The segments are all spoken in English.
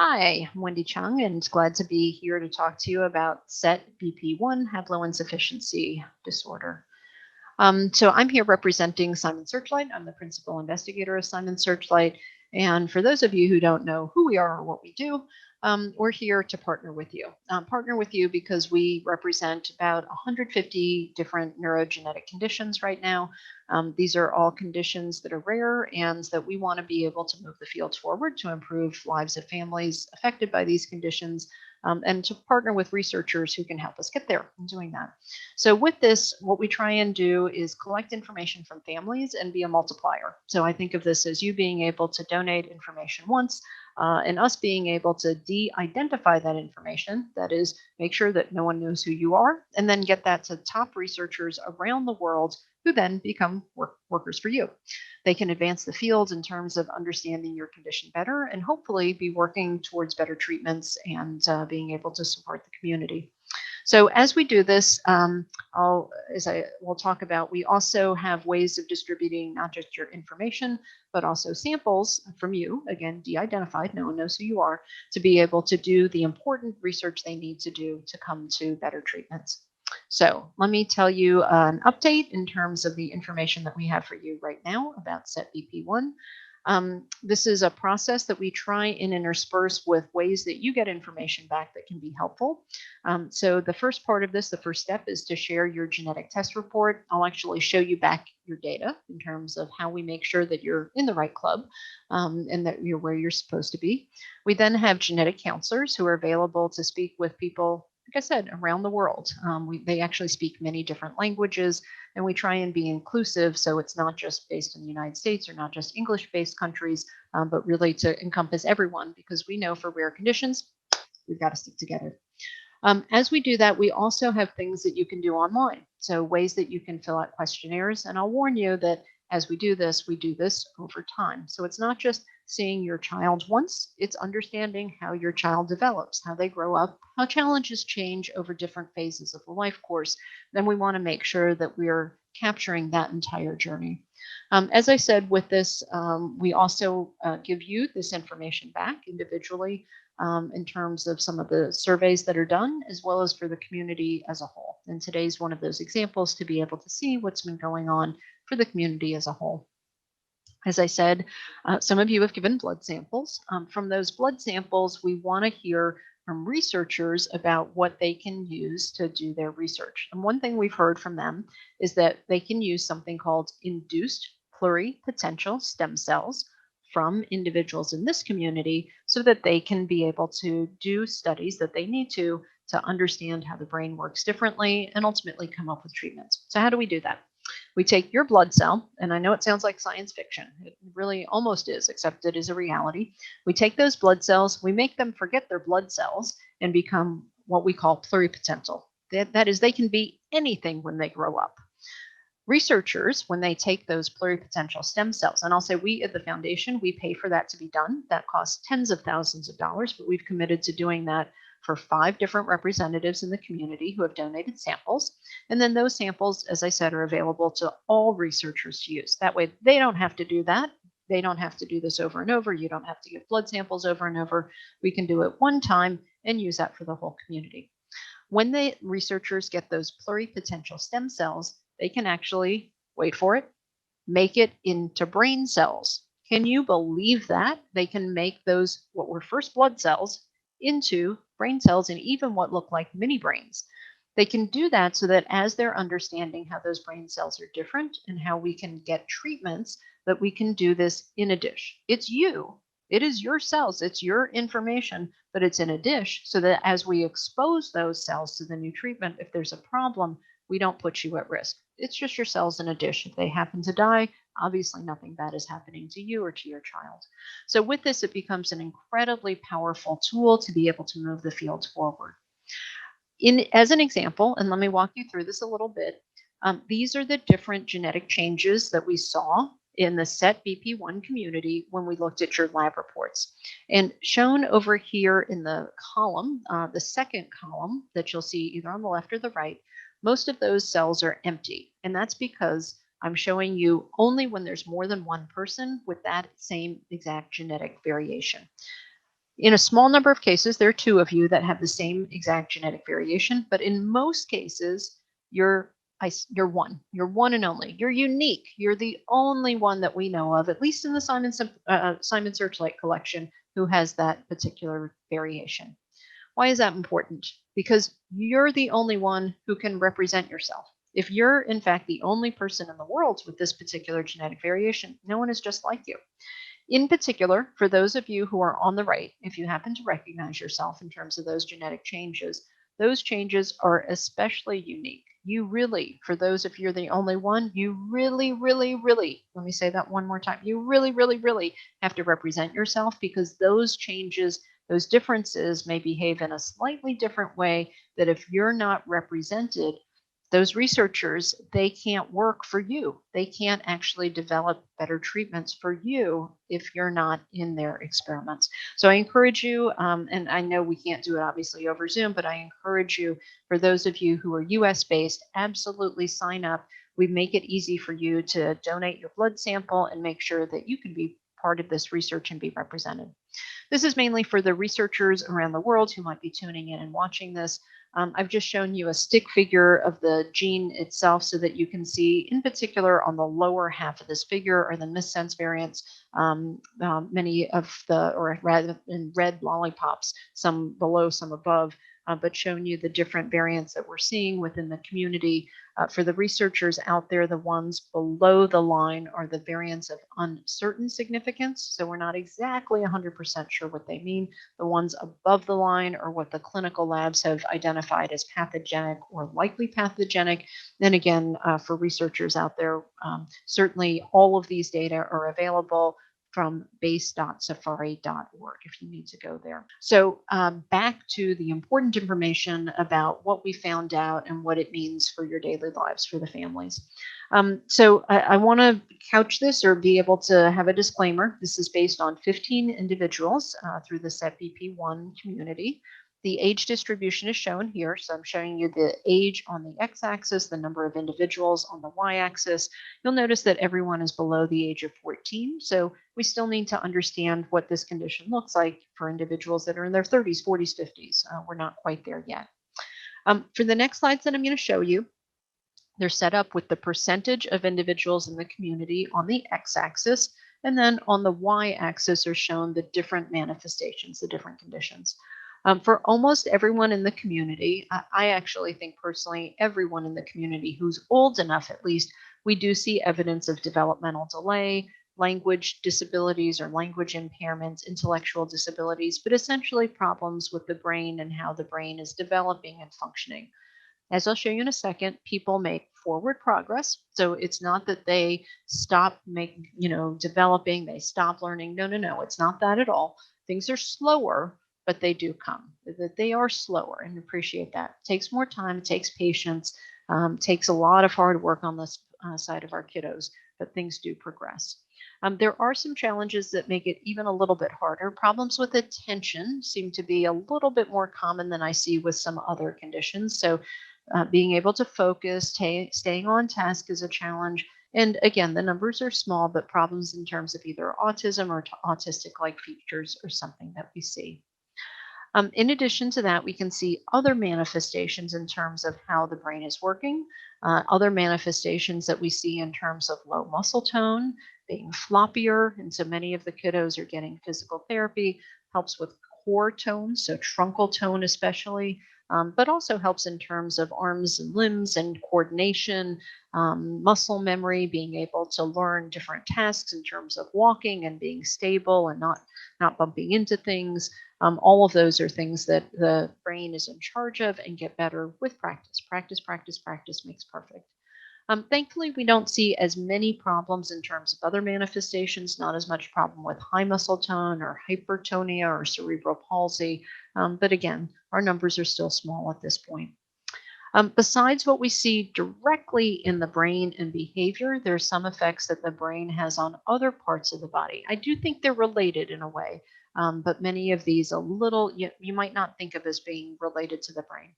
Hi, I'm Wendy Chung, and glad to be here to talk to you about SETBP1 haploinsufficiency disorder. So I'm here representing Simon Searchlight. I'm the principal investigator of Simon Searchlight. And for those of you who don't know who we are or what we do, we're here to partner with you. Partner with you because we represent about 150 different neurogenetic conditions right now. These are all conditions that are rare and that we want to be able to move the field forward to improve lives of families affected by these conditions, and to partner with researchers who can help us get there in doing that. So with this, what we try and do is collect information from families and be a multiplier. So I think of this as you being able to donate information once, and us being able to de-identify that information, that is, make sure that no one knows who you are, and then get that to top researchers around the world who then become workers for you. They can advance the field in terms of understanding your condition better and hopefully be working towards better treatments and being able to support the community. So as we do this, as I will talk about, we also have ways of distributing not just your information, but also samples from you, again, de-identified, no one knows who you are, to be able to do the important research they need to do to come to better treatments. So let me tell you an update in terms of the information that we have for you right now about SETBP1. This is a process that we try and intersperse with ways that you get information back that can be helpful. So the first part of this, the first step, is to share your genetic test report. I'll actually show you back your data in terms of how we make sure that you're in the right club, and that you're where you're supposed to be. We then have genetic counselors who are available to speak with people, like I said, around the world. They actually speak many different languages, and we try and be inclusive, so it's not just based in the United States or not just English-based countries, but really to encompass everyone, because we know for rare conditions, we've got to stick together. As we do that, we also have things that you can do online. So ways that you can fill out questionnaires. And I'll warn you that as we do this over time. So it's not just seeing your child once, it's understanding how your child develops, how they grow up, how challenges change over different phases of the life course. Then we want to make sure that we're capturing that entire journey. As I said, with this, we also give you this information back individually, in terms of some of the surveys that are done, as well as for the community as a whole. And today's one of those examples to be able to see what's been going on for the community as a whole. As I said, some of you have given blood samples. From those blood samples, we want to hear from researchers about what they can use to do their research. And one thing we've heard from them is that they can use something called induced pluripotential stem cells from individuals in this community so that they can be able to do studies that they need to understand how the brain works differently and ultimately come up with treatments. So how do we do that? We take your blood cell, and I know it sounds like science fiction. It really almost is, except it is a reality. We take those blood cells, we make them forget they're blood cells and become what we call pluripotent. That is, they can be anything when they grow up. Researchers, when they take those pluripotent stem cells, and I'll say we at the foundation, we pay for that to be done. That costs tens of thousands of dollars, but we've committed to doing that for 5 different representatives in the community who have donated samples. And then those samples, as I said, are available to all researchers to use. That way they don't have to do that. They don't have to do this over and over. You don't have to give blood samples over and over. We can do it one time and use that for the whole community. When the researchers get those pluripotent stem cells, they can actually, wait for it, make it into brain cells. Can you believe that? They can make those, what were first blood cells, into brain cells and even what look like mini brains. They can do that so that as they're understanding how those brain cells are different and how we can get treatments, that we can do this in a dish. It's you. It is your cells, it's your information, but it's in a dish so that as we expose those cells to the new treatment, if there's a problem, we don't put you at risk. It's just your cells in a dish. If they happen to die, obviously nothing bad is happening to you or to your child. So with this, it becomes an incredibly powerful tool to be able to move the field forward. As an example, and let me walk you through this a little bit, these are the different genetic changes that we saw in the SETBP1 community when we looked at your lab reports. And shown over here in the column, the second column that you'll see either on the left or the right, most of those cells are empty. And that's because I'm showing you only when there's more than one person with that same exact genetic variation. In a small number of cases, there are two of you that have the same exact genetic variation, but in most cases, you're you're one. You're one and only. You're unique. You're the only one that we know of, at least in the Simon Searchlight collection, who has that particular variation. Why is that important? Because you're the only one who can represent yourself. If you're, in fact, the only person in the world with this particular genetic variation, no one is just like you. In particular, for those of you who are on the right, if you happen to recognize yourself in terms of those changes are especially unique. You really, for those if you're the only one, you really, really, really, let me say that one more time, you really, really, really have to represent yourself because those changes, those differences may behave in a slightly different way that if you're not represented, those researchers, they can't work for you. They can't actually develop better treatments for you if you're not in their experiments. So I encourage you, and I know we can't do it obviously over Zoom, but I encourage you, for those of you who are US based, absolutely sign up. We make it easy for you to donate your blood sample and make sure that you can be part of this research and be represented. This is mainly for the researchers around the world who might be tuning in and watching this. I've just shown you a stick figure of the gene itself so that you can see, in particular, on the lower half of this figure are the missense variants. Many of the, or rather in red lollipops, some below, some above, but showing you the different variants that we're seeing within the community. For the researchers out there, the ones below the line are the variants of uncertain significance. So we're not exactly 100% sure what they mean. The ones above the line are what the clinical labs have identified as pathogenic or likely pathogenic. Then again, for researchers out there, certainly all of these data are available from base.safari.org if you need to go there. So back to the important information about what we found out and what it means for your daily lives for the families. So I want to couch this or be able to have a disclaimer. This is based on 15 individuals through the SETBP1 community. The age distribution is shown here. So I'm showing you the age on the x-axis, the number of individuals on the y-axis. You'll notice that everyone is below the age of 14. So we still need to understand what this condition looks like for individuals that are in their 30s, 40s, 50s. We're not quite there yet. For the next slides that I'm going to show you, they're set up with the percentage of individuals in the community on the x-axis, and then on the y-axis are shown the different manifestations, the different conditions. For almost everyone in the community, I actually think personally, everyone in the community who's old enough at least, we do see evidence of developmental delay, language disabilities or language impairments, intellectual disabilities, but essentially problems with the brain and how the brain is developing and functioning. As I'll show you in a second, people make forward progress. So it's not that they stop developing, they stop learning. No, no, no, it's not that at all. Things are slower, but they do come. That they are slower, and appreciate that. It takes more time, it takes patience, takes a lot of hard work on this side of our kiddos, but things do progress. There are some challenges that make it even a little bit harder. Problems with attention seem to be a little bit more common than I see with some other conditions. So being able to focus, staying on task is a challenge. And again, the numbers are small, but problems in terms of either autism or autistic-like features are something that we see. In addition to that, we can see other manifestations in terms of how the brain is working, other manifestations that we see in terms of low muscle tone, being floppier. And so many of the kiddos are getting physical therapy, helps with core tone, so truncal tone especially, but also helps in terms of arms and limbs and coordination, muscle memory, being able to learn different tasks in terms of walking and being stable and not bumping into things. All of those are things that the brain is in charge of and get better with practice. Practice, practice, practice makes perfect. Thankfully, we don't see as many problems in terms of other manifestations, not as much problem with high muscle tone or hypertonia or cerebral palsy. But again, our numbers are still small at this point. Besides what we see directly in the brain and behavior, there are some effects that the brain has on other parts of the body. I do think they're related in a way, but many of these you might not think of as being related to the brain.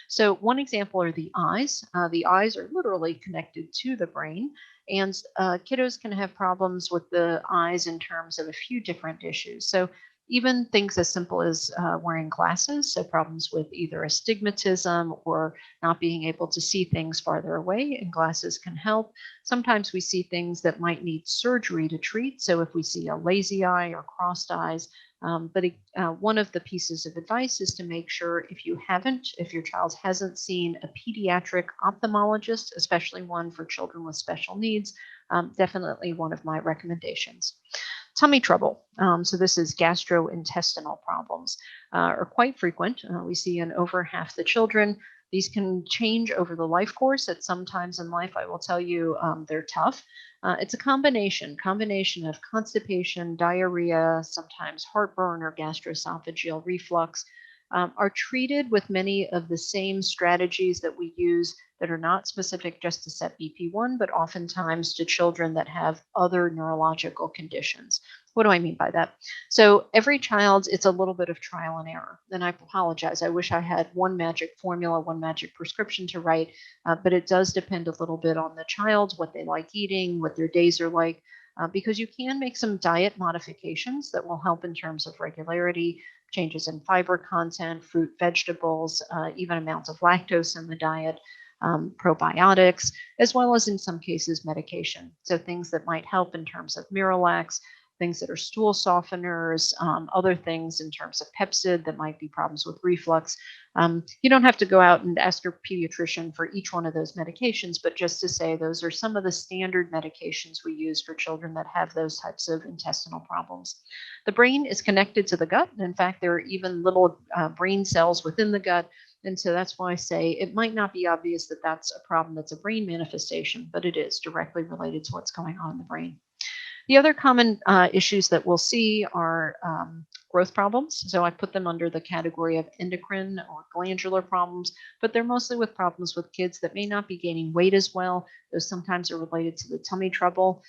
So one example are the eyes. The eyes are literally connected to the brain, and kiddos can have problems with the eyes in terms of a few different issues. So even things as simple as wearing glasses, so problems with either astigmatism or not being able to see things farther away, and glasses can help. Sometimes we see things that might need surgery to treat, so if we see a lazy eye or crossed eyes, one of the pieces of advice is to make sure if your child hasn't seen a pediatric ophthalmologist, especially one for children with special needs, definitely one of my recommendations. Tummy trouble. So this is gastrointestinal problems are quite frequent. We see in over half the children. These can change over the life course. At some times in life, I will tell you, they're tough. It's a combination of constipation, diarrhea, sometimes heartburn or gastroesophageal reflux, are treated with many of the same strategies that we use that are not specific just to SETBP1, but oftentimes to children that have other neurological conditions. What do I mean by that? So every child, it's a little bit of trial and error. And I apologize. I wish I had one magic formula, one magic prescription to write, but it does depend a little bit on the child, what they like eating, what their days are like, because you can make some diet modifications that will help in terms of regularity, changes in fiber content, fruit, vegetables, even amounts of lactose in the diet, probiotics, as well as in some cases medication. So things that might help in terms of Miralax, things that are stool softeners, other things in terms of Pepcid that might be problems with reflux. You don't have to go out and ask your pediatrician for each one of those medications, but just to say those are some of the standard medications we use for children that have those types of intestinal problems. The brain is connected to the gut. And in fact, there are even little brain cells within the gut. And so that's why I say it might not be obvious that that's a problem that's a brain manifestation, but it is directly related to what's going on in the brain. The other common issues that we'll see are growth problems. So I put them under the category of endocrine or glandular problems, but they're mostly with problems with kids that may not be gaining weight as well. Those sometimes are related to the tummy trouble.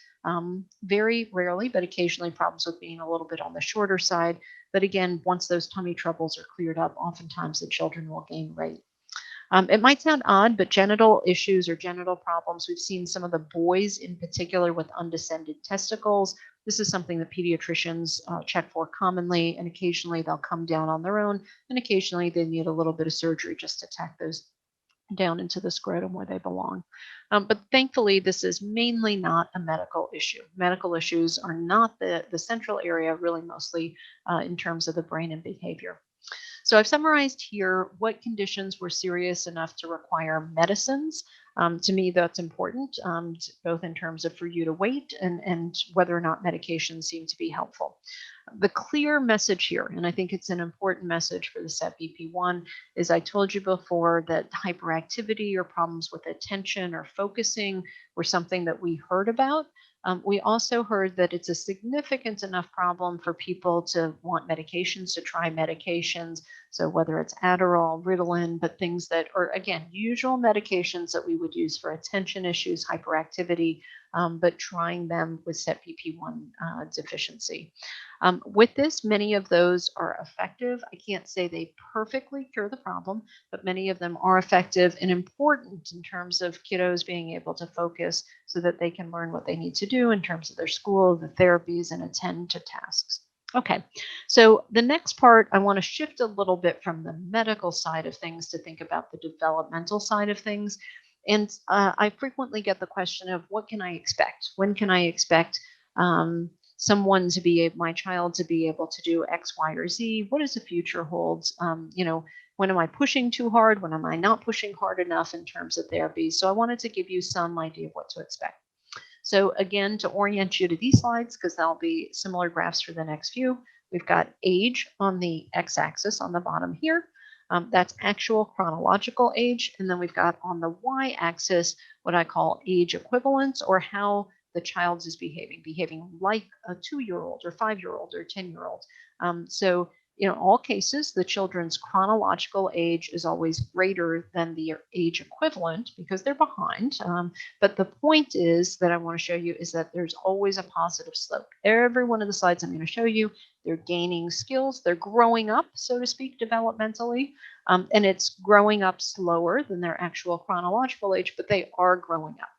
Very rarely, but occasionally problems with being a little bit on the shorter side. But again, once those tummy troubles are cleared up, oftentimes the children will gain weight. It might sound odd, but genital issues or genital problems, we've seen some of the boys in particular with undescended testicles. This is something that pediatricians check for commonly, and occasionally they'll come down on their own, and occasionally they need a little bit of surgery just to tack those down into the scrotum where they belong. But thankfully, this is mainly not a medical issue. Medical issues are not the central area, really mostly in terms of the brain and behavior. So I've summarized here what conditions were serious enough to require medicines. To me, that's important, both in terms of for you to wait and whether or not medications seem to be helpful. The clear message here, and I think it's an important message for the SETBP1, is I told you before that hyperactivity or problems with attention or focusing were something that we heard about. We also heard that it's a significant enough problem for people to want medications, to try medications. So whether it's Adderall, Ritalin, but things that are, again, usual medications that we would use for attention issues, hyperactivity, but trying them with SETBP1 deficiency. With this, many of those are effective. I can't say they perfectly cure the problem, but many of them are effective and important in terms of kiddos being able to focus so that they can learn what they need to do in terms of their school, the therapies, and attend to tasks. Okay, so the next part, I want to shift a little bit from the medical side of things to think about the developmental side of things. And I frequently get the question of what can I expect? When can I expect my child to be able to do X, Y, or Z? What does the future hold? When am I pushing too hard? When am I not pushing hard enough in terms of therapy? So I wanted to give you some idea of what to expect. So again, to orient you to these slides, because there'll be similar graphs for the next few, we've got age on the x-axis on the bottom here. That's actual chronological age. And then we've got on the y-axis what I call age equivalence, or how the child is behaving like a 2-year-old or 5-year-old or 10-year-old. So in all cases, the children's chronological age is always greater than the age equivalent because they're behind. But the point is that I want to show you is that there's always a positive slope. Every one of the slides I'm going to show you, they're gaining skills. They're growing up, so to speak, developmentally. And it's growing up slower than their actual chronological age, but they are growing up.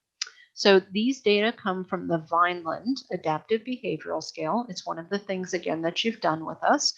So these data come from the Vineland Adaptive Behavioral Scale. It's one of the things, again, that you've done with us.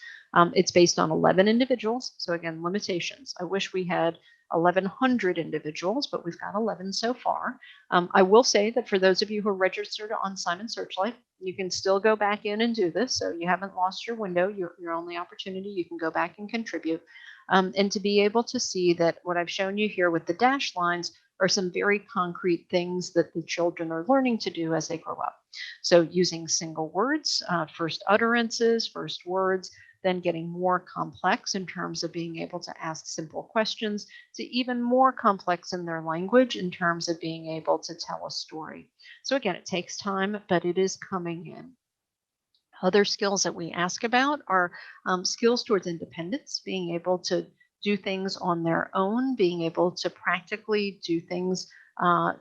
It's based on 11 individuals. So again, limitations. I wish we had 1,100 individuals, but we've got 11 so far. I will say that for those of you who are registered on Simon Searchlight, you can still go back in and do this. So you haven't lost your window, your only opportunity. You can go back and contribute. And to be able to see that what I've shown you here with the dashed lines are some very concrete things that the children are learning to do as they grow up. So using single words, first utterances, first words, then getting more complex in terms of being able to ask simple questions, to even more complex in their language in terms of being able to tell a story. So again, it takes time, but it is coming in. Other skills that we ask about are skills towards independence, being able to do things on their own, being able to practically do things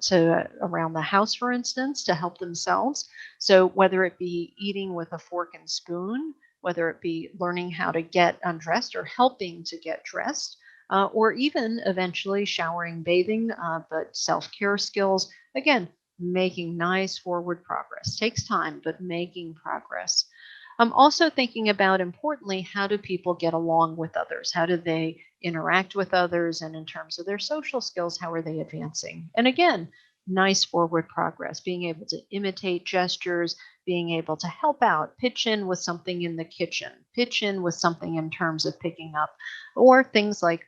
to around the house, for instance, to help themselves. So whether it be eating with a fork and spoon, whether it be learning how to get undressed or helping to get dressed, or even eventually showering, bathing, but self-care skills, again, making nice forward progress. Takes time, but making progress. I'm also thinking about, importantly, how do people get along with others? How do they interact with others? And in terms of their social skills, how are they advancing? And again, nice forward progress, being able to imitate gestures, being able to help out, pitch in with something in the kitchen, pitch in with something in terms of picking up, or things like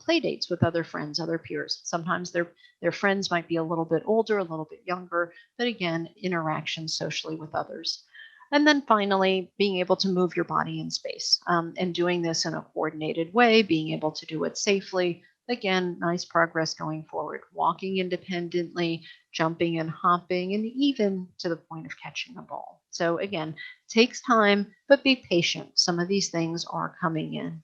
play dates with other friends, other peers. Sometimes their friends might be a little bit older, a little bit younger, but again, interaction socially with others. And then finally, being able to move your body in space and doing this in a coordinated way, being able to do it safely. Again, nice progress going forward, walking independently, jumping and hopping, and even to the point of catching a ball. So again, takes time, but be patient. Some of these things are coming in.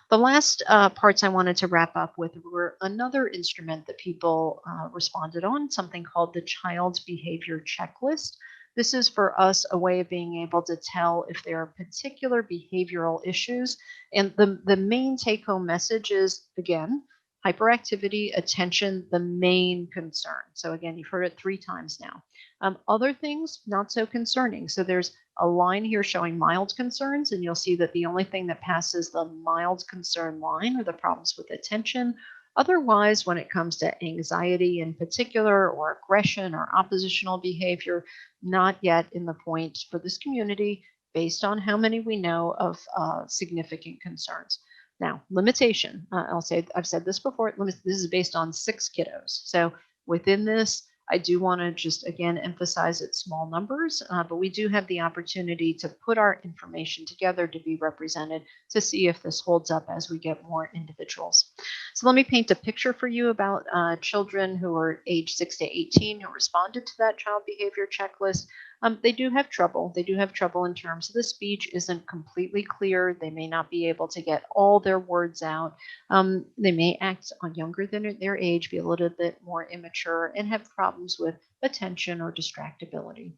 The last parts I wanted to wrap up with were another instrument that people responded on, something called the Child's Behavior Checklist. This is for us a way of being able to tell if there are particular behavioral issues. And the main take home message is, again, hyperactivity, attention, the main concern. So again, you've heard it 3 times now. Other things, not so concerning. So there's a line here showing mild concerns, and you'll see that the only thing that passes the mild concern line are the problems with attention. Otherwise, when it comes to anxiety in particular, or aggression or oppositional behavior, not yet in the point for this community, based on how many we know of significant concerns. Now, limitation, I've said this before, this is based on 6 kiddos. So within this, I do want to just, again, emphasize it's small numbers, but we do have the opportunity to put our information together to be represented to see if this holds up as we get more individuals. So let me paint a picture for you about children who are age 6 to 18 who responded to that child behavior checklist. They do have trouble. They do have trouble in terms of the speech isn't completely clear. They may not be able to get all their words out. They may act on younger than their age, be a little bit more immature, and have problems with attention or distractibility.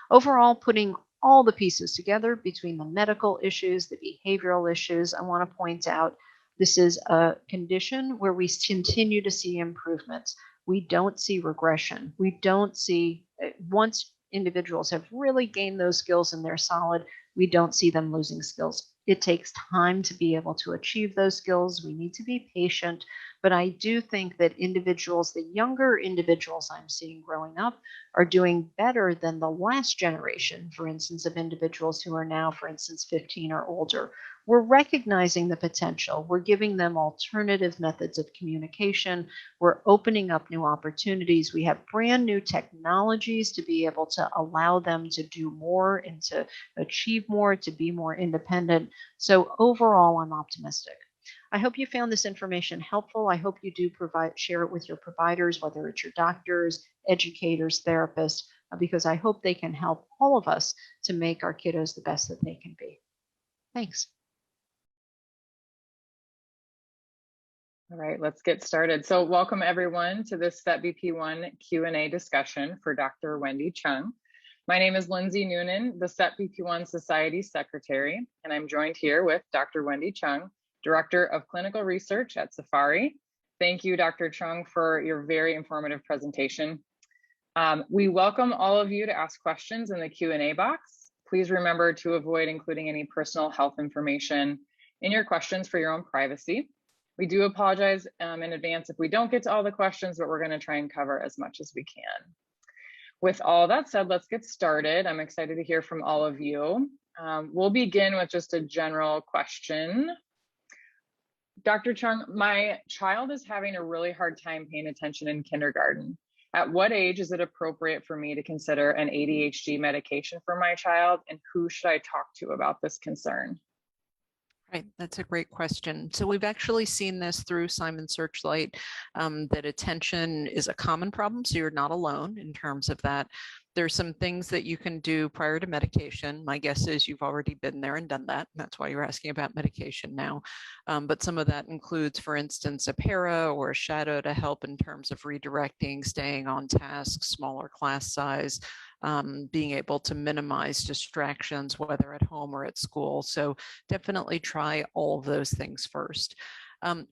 Overall, putting all the pieces together between the medical issues, the behavioral issues, I want to point out this is a condition where we continue to see improvements. We don't see regression. We don't see, once individuals have really gained those skills and they're solid, we don't see them losing skills. It takes time to be able to achieve those skills. We need to be patient. But I do think that individuals, the younger individuals I'm seeing growing up, are doing better than the last generation, for instance, of individuals who are now, for instance, 15 or older. We're recognizing the potential. We're giving them alternative methods of communication. We're opening up new opportunities. We have brand new technologies to be able to allow them to do more and to achieve more, to be more independent. So overall, I'm optimistic. I hope you found this information helpful. I hope you do share it with your providers, whether it's your doctors, educators, therapists, because I hope they can help all of us to make our kiddos the best that they can be. Thanks. All right, let's get started. So welcome everyone to this SETBP1 Q&A discussion for Dr. Wendy Chung. My name is Lindsey Noonan, the SETBP1 Society Secretary, and I'm joined here with Dr. Wendy Chung, Director of Clinical Research at SFARI. Thank you, Dr. Chung, for your very informative presentation. We welcome all of you to ask questions in the Q&A box. Please remember to avoid including any personal health information in your questions for your own privacy. We do apologize in advance if we don't get to all the questions, but we're going to try and cover as much as we can. With all that said, let's get started. I'm excited to hear from all of you. We'll begin with just a general question. Dr. Chung, my child is having a really hard time paying attention in kindergarten. At what age is it appropriate for me to consider an ADHD medication for my child, and who should I talk to about this concern? Right, that's a great question. So we've actually seen this through Simon Searchlight, that attention is a common problem, so you're not alone in terms of that. There's some things that you can do prior to medication. My guess is you've already been there and done that. And that's why you're asking about medication now. But some of that includes, for instance, a para or a shadow to help in terms of redirecting, staying on task, smaller class size, being able to minimize distractions, whether at home or at school. So definitely try all of those things first.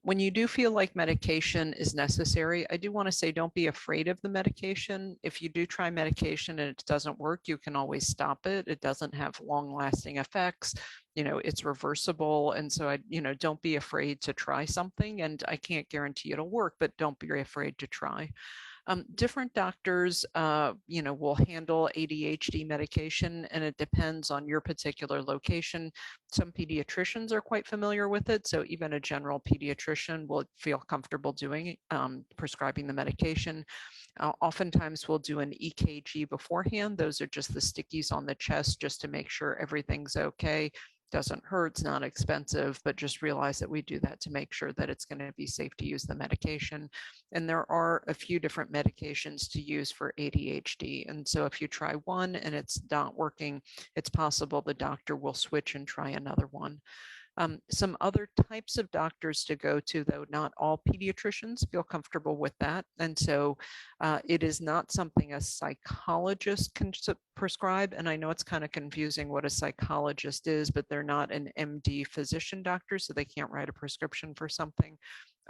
When you do feel like medication is necessary, I do want to say don't be afraid of the medication. If you do try medication and it doesn't work, you can always stop it. It doesn't have long-lasting effects. It's reversible. And so don't be afraid to try something. And I can't guarantee it'll work, but don't be afraid to try. Different doctors, will handle ADHD medication, and it depends on your particular location. Some pediatricians are quite familiar with it, so even a general pediatrician will feel comfortable prescribing the medication. Oftentimes we'll do an EKG beforehand. Those are just the stickies on the chest just to make sure everything's okay. Doesn't hurt, it's not expensive, but just realize that we do that to make sure that it's going to be safe to use the medication. And there are a few different medications to use for ADHD. And so if you try one and it's not working, it's possible the doctor will switch and try another one. Some other types of doctors to go to, though not all pediatricians feel comfortable with that. And so it is not something a psychologist can prescribe. And I know it's kind of confusing what a psychologist is, but they're not an MD physician doctor, so they can't write a prescription for something.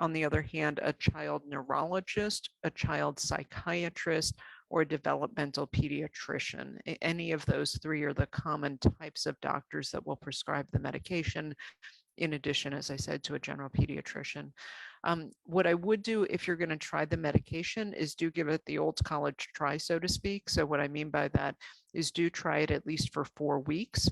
On the other hand, a child neurologist, a child psychiatrist, or a developmental pediatrician. Any of those three are the common types of doctors that will prescribe the medication, in addition, as I said, to a general pediatrician. What I would do if you're going to try the medication is do give it the old college try, so to speak. So what I mean by that is do try it at least for 4 weeks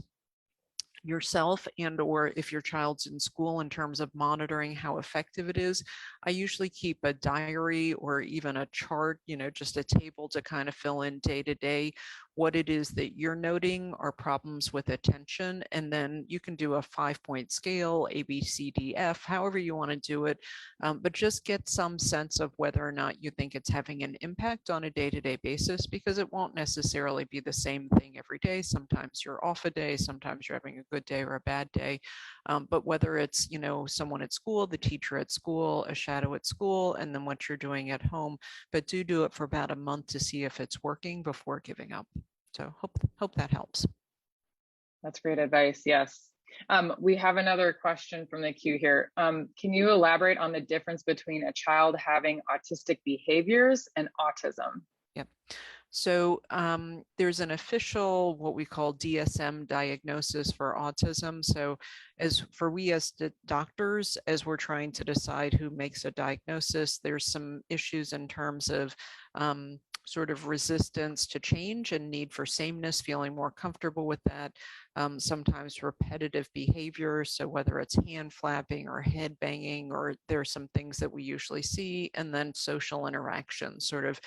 yourself, and or if your child's in school, in terms of monitoring how effective it is. I usually keep a diary or even a chart, just a table to kind of fill in day to day what it is that you're noting are problems with attention. And then you can do a 5-point scale, A, B, C, D, F, however you want to do it. But just get some sense of whether or not you think it's having an impact on a day-to-day basis, because it won't necessarily be the same thing every day. Sometimes you're off a day, sometimes you're having a good day or a bad day. But whether it's, someone at school, the teacher at school, a shadow at school, and then what you're doing at home, but do it for about a month to see if it's working before giving up. So hope that helps. That's great advice. Yes. We have another question from the queue here. Can you elaborate on the difference between a child having autistic behaviors and autism? Yep. So there's an official, what we call DSM diagnosis for autism. So as doctors, as we're trying to decide who makes a diagnosis, there's some issues in terms of sort of resistance to change and need for sameness, feeling more comfortable with that. Sometimes repetitive behavior, so whether it's hand flapping or head banging, or there's some things that we usually see, and then social interaction, sort of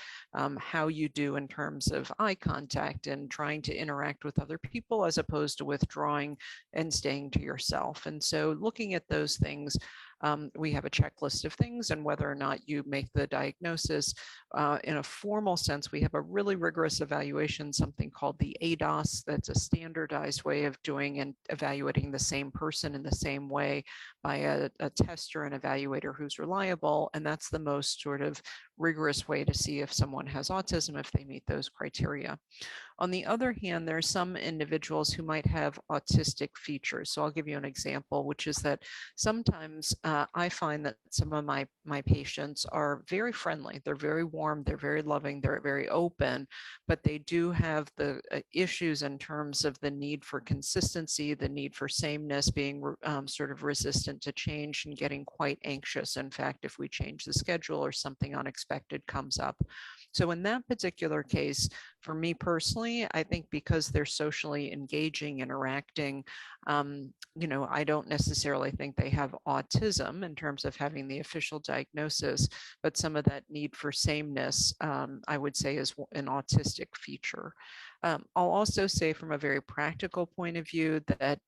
how you do in terms of eye contact and trying to interact with other people as opposed to withdrawing and staying to yourself. And so looking at those things, we have a checklist of things, and whether or not you make the diagnosis in a formal sense, we have a really rigorous evaluation, something called the ADOS. That's a standardized way of doing and evaluating the same person in the same way by a tester and evaluator who's reliable. And that's the most sort of rigorous way to see if someone has autism, if they meet those criteria. On the other hand, there are some individuals who might have autistic features. So I'll give you an example, which is that sometimes I find that some of my patients are very friendly. They're very warm, they're very loving, they're very open, but they do have the issues in terms of the need for consistency, the need for sameness, being sort of resistant to change and getting quite anxious. In fact, if we change the schedule or something unexpected comes up. So in that particular case, for me personally, I think because they're socially engaging, interacting, I don't necessarily think they have autism in terms of having the official diagnosis, but some of that need for sameness, I would say, is an autistic feature. I'll also say from a very practical point of view that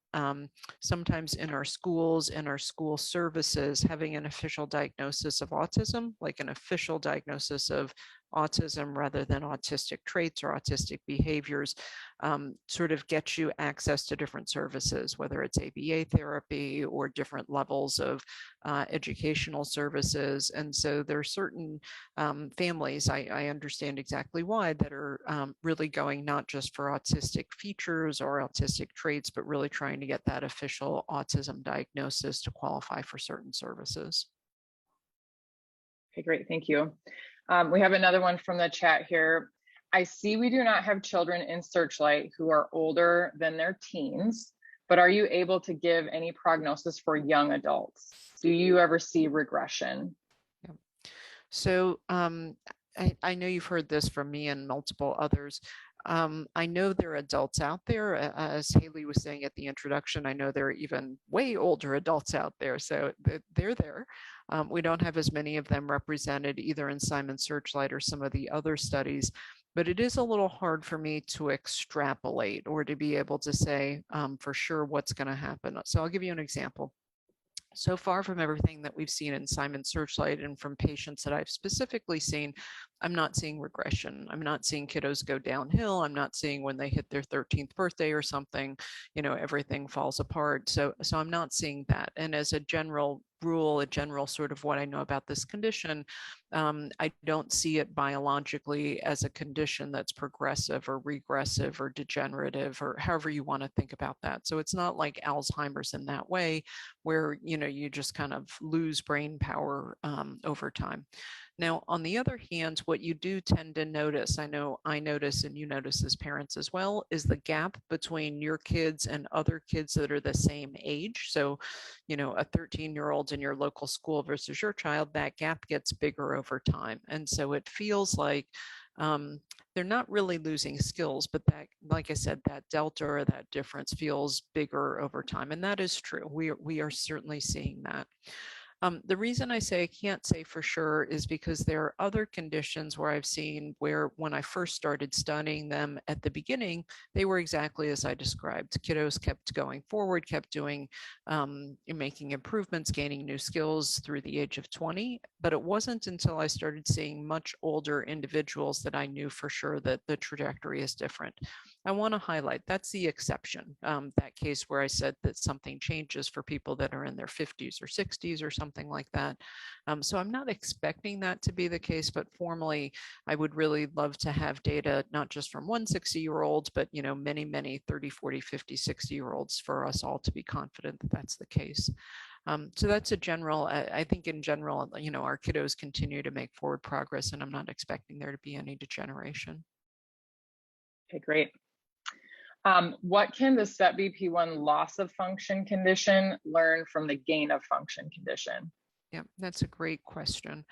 sometimes in our schools, in our school services, having an official diagnosis of autism, like an official diagnosis of autism rather than autistic traits or autistic behaviors, sort of gets you access to different services, whether it's ABA therapy or different levels of educational services. And so there are certain families, I understand exactly why, that are really going not just for autistic features or autistic traits, but really trying to get that official autism diagnosis to qualify for certain services. Okay, great, thank you. We have another one from the chat here. I see we do not have children in Searchlight who are older than their teens, but are you able to give any prognosis for young adults? Do you ever see regression? Yeah. So I know you've heard this from me and multiple others. I know there are adults out there, as Haley was saying at the introduction, I know there are even way older adults out there, so they're there. We don't have as many of them represented either in Simon Searchlight or some of the other studies, but it is a little hard for me to extrapolate or to be able to say for sure what's going to happen. So I'll give you an example. So far from everything that we've seen in Simon Searchlight and from patients that I've specifically seen, I'm not seeing regression. I'm not seeing kiddos go downhill. I'm not seeing when they hit their 13th birthday or something, everything falls apart. So I'm not seeing that. And as a general rule, a general sort of what I know about this condition, I don't see it biologically as a condition that's progressive or regressive or degenerative or however you want to think about that. So it's not like Alzheimer's in that way where, you just kind of lose brain power over time. Now, on the other hand, what you do tend to notice, I know I notice and you notice as parents as well, is the gap between your kids and other kids that are the same age. So, a 13-year-old in your local school versus your child, that gap gets bigger over time. And so it feels like they're not really losing skills, but that, like I said, that delta or that difference feels bigger over time. And that is true. We are certainly seeing that. The reason I say I can't say for sure is because there are other conditions where I've seen where when I first started studying them at the beginning, they were exactly as I described. Kiddos kept going forward, kept doing, making improvements, gaining new skills through the age of 20. But it wasn't until I started seeing much older individuals that I knew for sure that the trajectory is different. I want to highlight that's the exception, that case where I said that something changes for people that are in their 50s or 60s or something like that. So I'm not expecting that to be the case, but formally, I would really love to have data, not just from one 60-year-old, but many, many 30, 40, 50, 60-year-olds for us all to be confident that that's the case. So that's a general, I think in general, our kiddos continue to make forward progress and I'm not expecting there to be any degeneration. Okay, great. What can the SETBP1 loss of function condition learn from the gain of function condition? Yeah, that's a great question.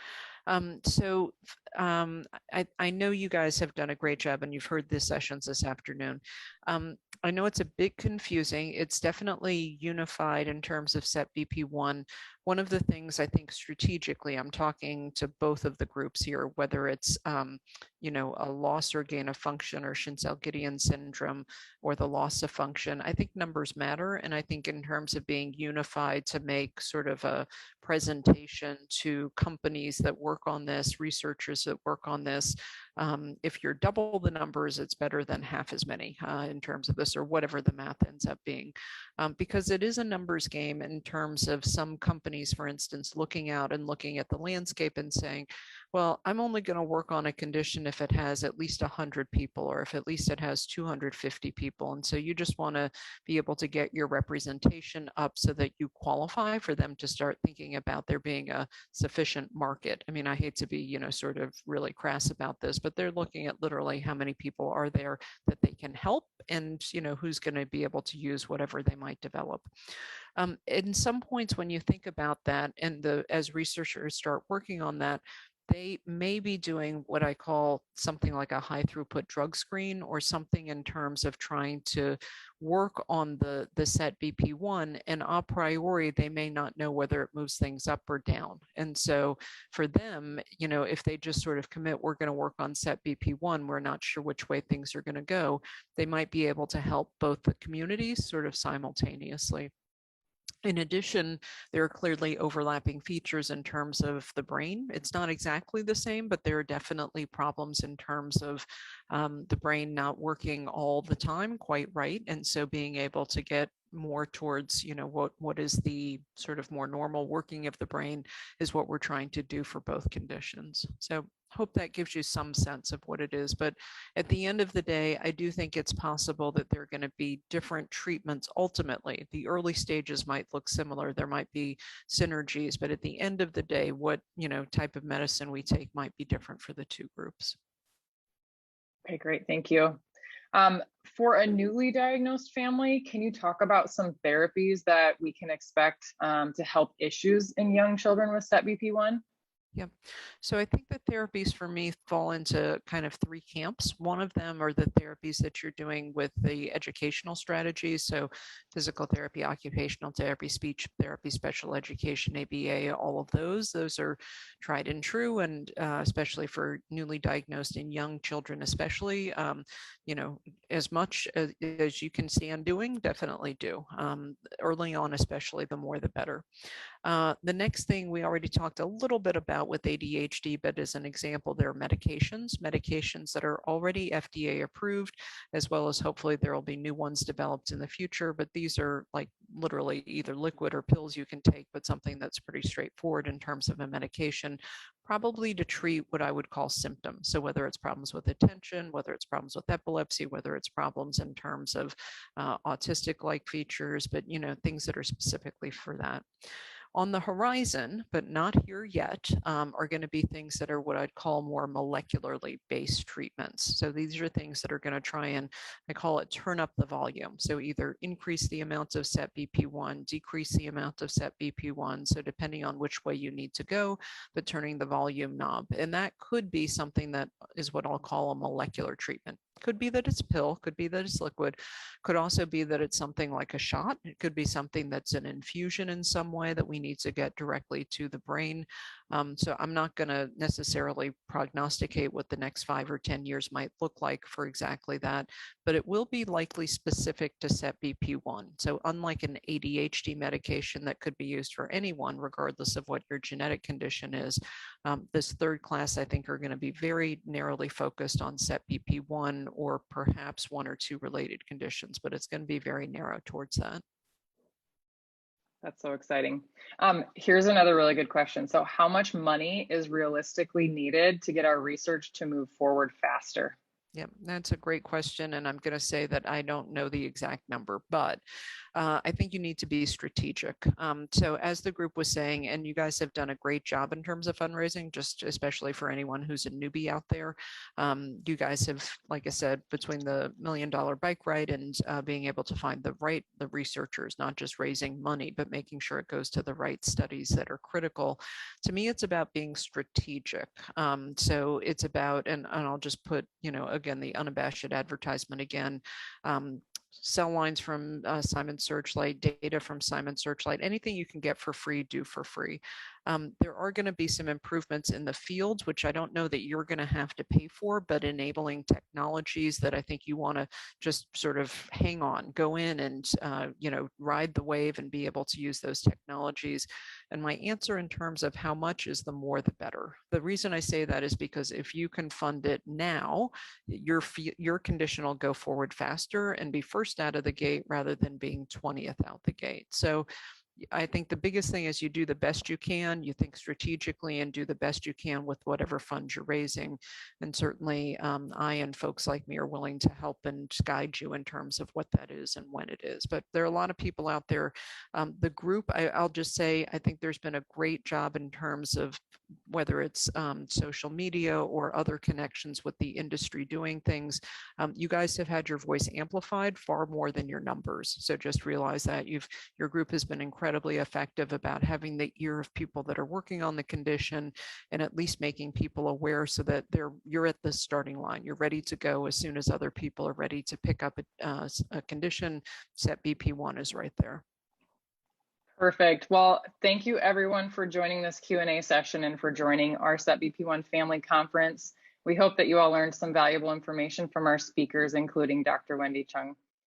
I know you guys have done a great job and you've heard the sessions this afternoon. I know it's a bit confusing. It's definitely unified in terms of SETBP1. One of the things I think strategically, I'm talking to both of the groups here, whether it's a loss or gain of function or Shinsell-Gideon syndrome or the loss of function, I think numbers matter. And I think in terms of being unified to make sort of a presentation to companies that work work on this, researchers that work on this. If you're double the numbers, it's better than half as many in terms of this, or whatever the math ends up being. Because it is a numbers game in terms of some companies, for instance, looking out and looking at the landscape and saying, well, I'm only going to work on a condition if it has at least 100 people, or if at least it has 250 people. And so you just want to be able to get your representation up so that you qualify for them to start thinking about there being a sufficient market. I mean, I hate to be, sort of really crass about this, but they're looking at literally how many people are there that they can help, and, who's going to be able to use whatever they might develop. In some points, when you think about that, and as researchers start working on that, they may be doing what I call something like a high throughput drug screen, or something in terms of trying to work on the SETBP1, and a priori, they may not know whether it moves things up or down. And so for them, if they just sort of commit, we're going to work on SETBP1, we're not sure which way things are going to go, they might be able to help both the communities sort of simultaneously. In addition, there are clearly overlapping features in terms of the brain. It's not exactly the same, but there are definitely problems in terms of the brain not working all the time quite right. And so being able to get more towards, what is the sort of more normal working of the brain is what we're trying to do for both conditions. So hope that gives you some sense of what it is. But at the end of the day, I do think it's possible that there are going to be different treatments. Ultimately, the early stages might look similar. There might be synergies, but at the end of the day, what, type of medicine we take might be different for the two groups. Okay, great. Thank you. For a newly diagnosed family, can you talk about some therapies that we can expect to help issues in young children with SETBP1? Yep. So I think the therapies for me fall into kind of three camps. One of them are the therapies that you're doing with the educational strategies. So physical therapy, occupational therapy, speech therapy, special education, ABA, all of those. Those are tried and true, and especially for newly diagnosed and young children, especially, as much as you can stand doing, definitely do. Early on, especially, the more the better. The next thing we already talked a little bit about with ADHD, but as an example, there are medications that are already FDA approved, as well as hopefully there will be new ones developed in the future. But these are like literally either liquid or pills you can take, but something that's pretty straightforward in terms of a medication, probably to treat what I would call symptoms. So whether it's problems with attention, whether it's problems with epilepsy, whether it's problems in terms of autistic-like features, but things that are specifically for that. On the horizon, but not here yet, are going to be things that are what I'd call more molecularly based treatments. So these are things that are going to try and, I call it, turn up the volume. So either increase the amount of SETBP1, decrease the amount of SETBP1. So depending on which way you need to go, but turning the volume knob. And that could be something that is what I'll call a molecular treatment. Could be that it's a pill, could be that it's liquid, could also be that it's something like a shot. It could be something that's an infusion in some way that we need to get directly to the brain. So I'm not going to necessarily prognosticate what the next 5 or 10 years might look like for exactly that, but it will be likely specific to SETBP1. So unlike an ADHD medication that could be used for anyone, regardless of what your genetic condition is, this third class, I think, are going to be very narrowly focused on SETBP1 or perhaps 1 or 2 related conditions, but it's going to be very narrow towards that. That's so exciting. Here's another really good question. So how much money is realistically needed to get our research to move forward faster? Yeah, that's a great question. And I'm going to say that I don't know the exact number, but I think you need to be strategic. So as the group was saying, and you guys have done a great job in terms of fundraising, just especially for anyone who's a newbie out there. You guys have, like I said, between the $1 million bike ride and being able to find the researchers, not just raising money, but making sure it goes to the right studies that are critical. To me, it's about being strategic. So it's about, and I'll just put, again, the unabashed advertisement again, cell lines from Simon Searchlight, data from Simon Searchlight, anything you can get for free, do for free. There are going to be some improvements in the fields, which I don't know that you're going to have to pay for, but enabling technologies that I think you want to just sort of hang on, go in and, ride the wave and be able to use those technologies. And my answer in terms of how much is the more the better. The reason I say that is because if you can fund it now, your condition will go forward faster and be first out of the gate rather than being 20th out the gate. So I think the biggest thing is you do the best you can, you think strategically and do the best you can with whatever funds you're raising. And certainly I and folks like me are willing to help and guide you in terms of what that is and when it is. But there are a lot of people out there. The group, I'll just say, I think there's been a great job in terms of whether it's social media or other connections with the industry doing things. You guys have had your voice amplified far more than your numbers. So just realize that your group has been incredibly effective about having the ear of people that are working on the condition and at least making people aware so that you're at the starting line. You're ready to go as soon as other people are ready to pick up a condition. SETBP1 is right there. Perfect. Well, thank you everyone for joining this Q&A session and for joining our SETBP1 Family Conference. We hope that you all learned some valuable information from our speakers, including Dr. Wendy Chung.